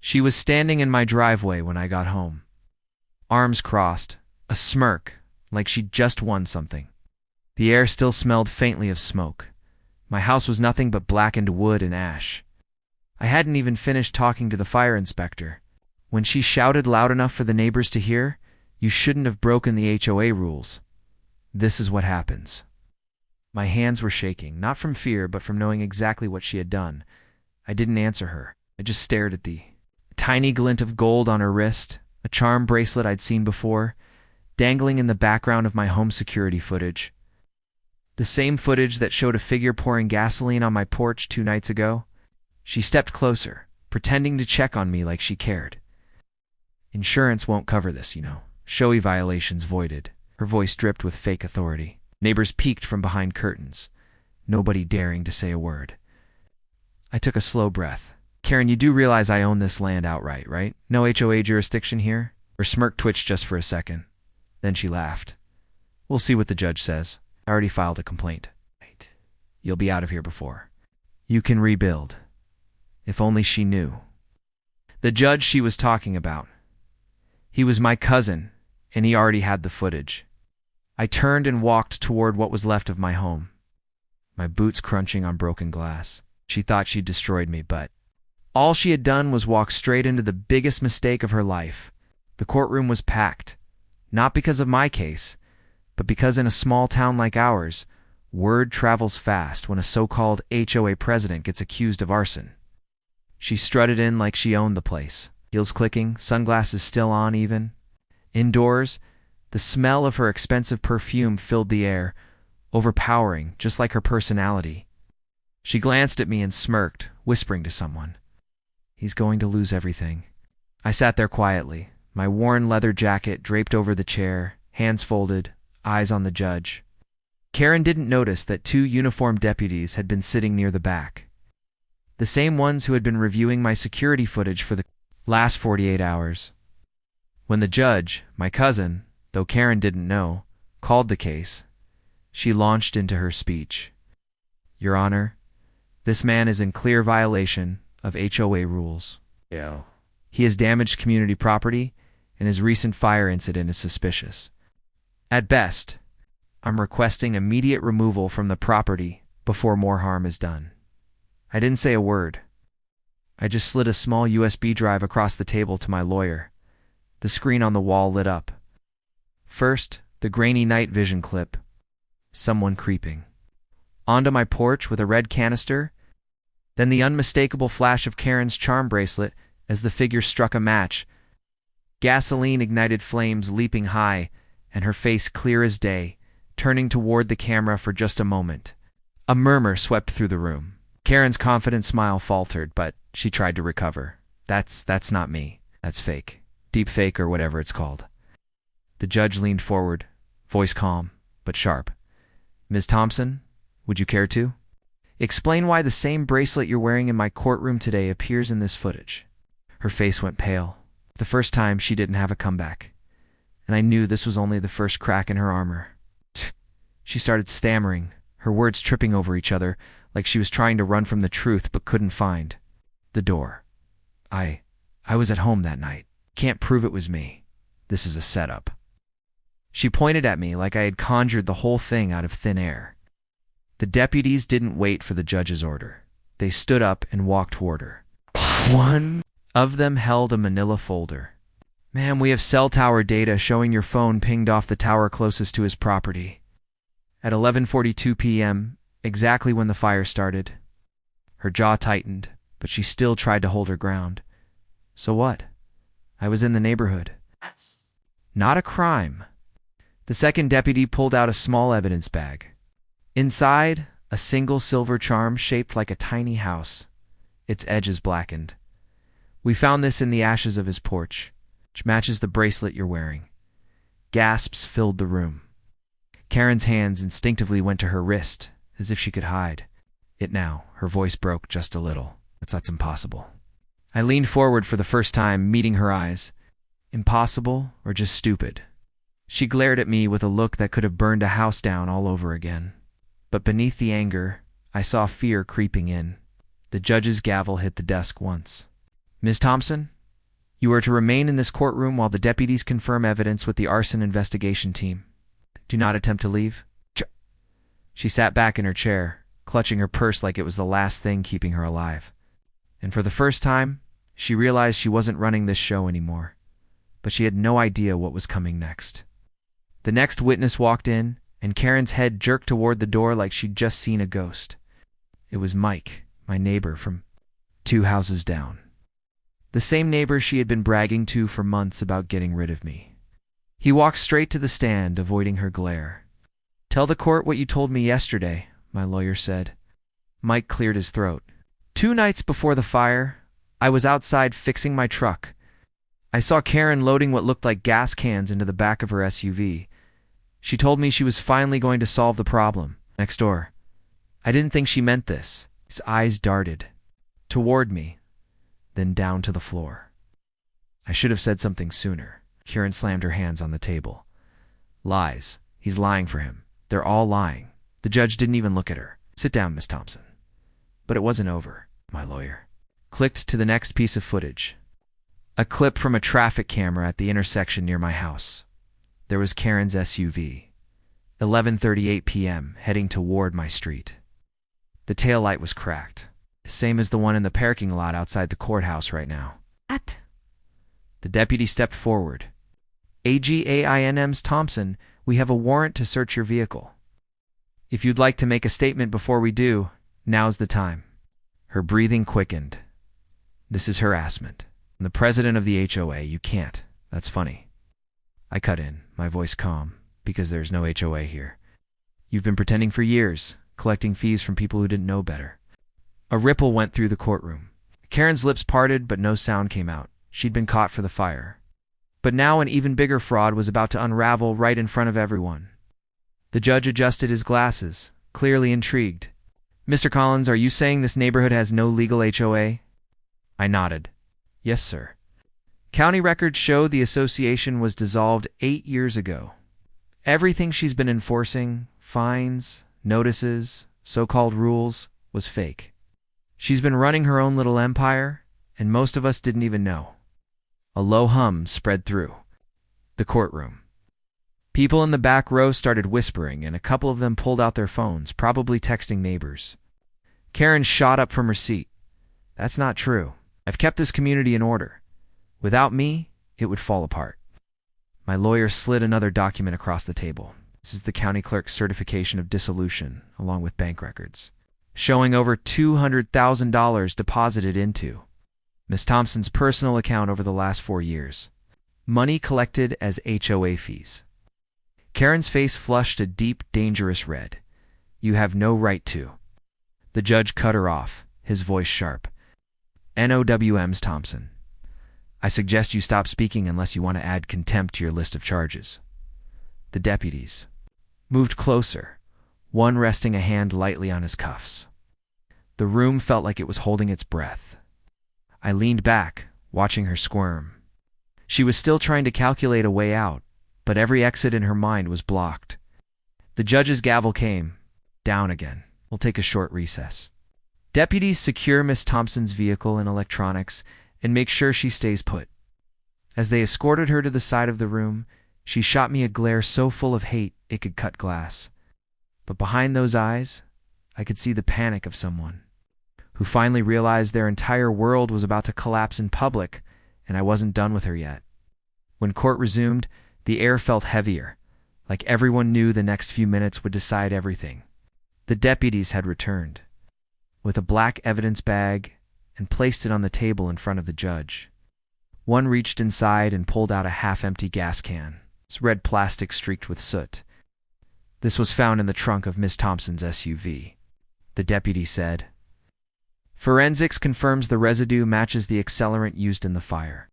She was standing in my driveway when I got home. Arms crossed, a smirk, like she'd just won something. The air still smelled faintly of smoke. My house was nothing but blackened wood and ash. I hadn't even finished talking to the fire inspector when she shouted loud enough for the neighbors to hear, "You shouldn't have broken the HOA rules. This is what happens." My hands were shaking, not from fear, but from knowing exactly what she had done. I didn't answer her. I just stared at the tiny glint of gold on her wrist, a charm bracelet I'd seen before, dangling in the background of my home security footage. The same footage that showed a figure pouring gasoline on my porch 2 nights ago. She stepped closer, pretending to check on me like she cared. "Insurance won't cover this, you know. Showy violations voided." Her voice dripped with fake authority. Neighbors peeked from behind curtains, nobody daring to say a word. I took a slow breath. "Karen, you do realize I own this land outright, right? No HOA jurisdiction here?" Her smirk twitched just for a second. Then she laughed. "We'll see what the judge says. I already filed a complaint. You'll be out of here before you can rebuild." If only she knew. The judge she was talking about. He was my cousin, and he already had the footage. I turned and walked toward what was left of my home, my boots crunching on broken glass. She thought she'd destroyed me, but all she had done was walk straight into the biggest mistake of her life. The courtroom was packed, not because of my case, but because in a small town like ours, word travels fast when a so-called HOA president gets accused of arson. She strutted in like she owned the place, heels clicking, sunglasses still on even. Indoors, the smell of her expensive perfume filled the air, overpowering, just like her personality. She glanced at me and smirked, whispering to someone. "He's going to lose everything." I sat there quietly, my worn leather jacket draped over the chair, hands folded, eyes on the judge. Karen didn't notice that 2 uniformed deputies had been sitting near the back. The same ones who had been reviewing my security footage for the last 48 hours. When the judge, my cousin, though Karen didn't know, called the case, she launched into her speech. "Your Honor, this man is in clear violation of HOA rules. He has damaged community property, and his recent fire incident is suspicious. At best, I'm requesting immediate removal from the property before more harm is done." I didn't say a word. I just slid a small USB drive across the table to my lawyer. The screen on the wall lit up. First, the grainy night vision clip. Someone creeping onto my porch with a red canister. Then the unmistakable flash of Karen's charm bracelet as the figure struck a match. Gasoline-ignited flames leaping high, and her face clear as day, turning toward the camera for just a moment. A murmur swept through the room. Karen's confident smile faltered, but she tried to recover. That's not me. That's fake. Deep fake or whatever it's called." The judge leaned forward, voice calm, but sharp. "Ms. Thompson, would you care to explain why the same bracelet you're wearing in my courtroom today appears in this footage?" Her face went pale. The first time she didn't have a comeback. And I knew this was only the first crack in her armor. She started stammering, her words tripping over each other, like she was trying to run from the truth but couldn't find the door. I was at home that night. Can't prove it was me. This is a setup." She pointed at me like I had conjured the whole thing out of thin air. The deputies didn't wait for the judge's order. They stood up and walked toward her. One of them held a manila folder. "Ma'am, we have cell tower data showing your phone pinged off the tower closest to his property at 11:42 p.m., exactly when the fire started." Her jaw tightened, but she still tried to hold her ground. "So what? I was in the neighborhood. Not a crime." The second deputy pulled out a small evidence bag. Inside, a single silver charm shaped like a tiny house, its edges blackened. "We found this in the ashes of his porch, which matches the bracelet you're wearing." Gasps filled the room. Karen's hands instinctively went to her wrist, as if she could hide it now. Her voice broke just a little. That's impossible." I leaned forward for the first time, meeting her eyes. Impossible or just stupid? She glared at me with a look that could have burned a house down all over again. But beneath the anger, I saw fear creeping in. The judge's gavel hit the desk once. "Ms. Thompson, You are to remain in this courtroom while the deputies confirm evidence with the arson investigation team. Do not attempt to leave. She sat back in her chair, clutching her purse like it was the last thing keeping her alive. And for the first time, she realized she wasn't running this show anymore. But she had no idea what was coming next. The next witness walked in, and Karen's head jerked toward the door like she'd just seen a ghost. It was Mike, my neighbor from 2 houses down. The same neighbor she had been bragging to for months about getting rid of me. He walked straight to the stand, avoiding her glare. "Tell the court what you told me yesterday," my lawyer said. Mike cleared his throat. "2 nights before the fire, I was outside fixing my truck. I saw Karen loading what looked like gas cans into the back of her SUV. She told me she was finally going to solve the problem next door. I didn't think she meant this." His eyes darted toward me, then down to the floor. "I should have said something sooner." Karen slammed her hands on the table. "Lies. He's lying for him. They're all lying." The judge didn't even look at her. "Sit down, Miss Thompson." But it wasn't over. My lawyer clicked to the next piece of footage. A clip from a traffic camera at the intersection near my house. There was Karen's SUV, 11:38 p.m., heading toward my street. The taillight was cracked, the same as the one in the parking lot outside the courthouse right now. "What?" The deputy stepped forward. "AGAINM's Thompson, we have a warrant to search your vehicle. If you'd like to make a statement before we do, now's the time." Her breathing quickened. "This is harassment. I'm the president of the HOA. You can't. That's funny." I cut in, my voice calm, because there's no HOA here. "You've been pretending for years, collecting fees from people who didn't know better." A ripple went through the courtroom. Karen's lips parted, but no sound came out. She'd been caught for the fire. But now an even bigger fraud was about to unravel right in front of everyone. The judge adjusted his glasses, clearly intrigued. "Mr. Collins, are you saying this neighborhood has no legal HOA?" I nodded. "Yes, sir. County records show the association was dissolved 8 years ago. Everything she's been enforcing, fines, notices, so-called rules, was fake. She's been running her own little empire, and most of us didn't even know." A low hum spread through the courtroom. People in the back row started whispering, and a couple of them pulled out their phones, probably texting neighbors. Karen shot up from her seat. "That's not true. I've kept this community in order. Without me, it would fall apart." My lawyer slid another document across the table. This is the county clerk's certification of dissolution, along with bank records, showing over $200,000 deposited into Miss Thompson's personal account over the last 4 years. Money collected as HOA fees. Karen's face flushed a deep, dangerous red. "You have no right to." The judge cut her off, his voice sharp. "NOWM's Thompson. I suggest you stop speaking unless you want to add contempt to your list of charges." The deputies moved closer, one resting a hand lightly on his cuffs. The room felt like it was holding its breath. I leaned back, watching her squirm. She was still trying to calculate a way out, but every exit in her mind was blocked. The judge's gavel came. "Down again. We'll take a short recess. Deputies secure Miss Thompson's vehicle and electronics and make sure she stays put." As they escorted her to the side of the room, she shot me a glare so full of hate it could cut glass. But behind those eyes, I could see the panic of someone who finally realized their entire world was about to collapse in public, and I wasn't done with her yet. When court resumed, the air felt heavier, like everyone knew the next few minutes would decide everything. The deputies had returned, with a black evidence bag, and placed it on the table in front of the judge. One reached inside and pulled out a half-empty gas can, its red plastic streaked with soot. "This was found in the trunk of Miss Thompson's SUV," the deputy said. "Forensics confirms the residue matches the accelerant used in the fire."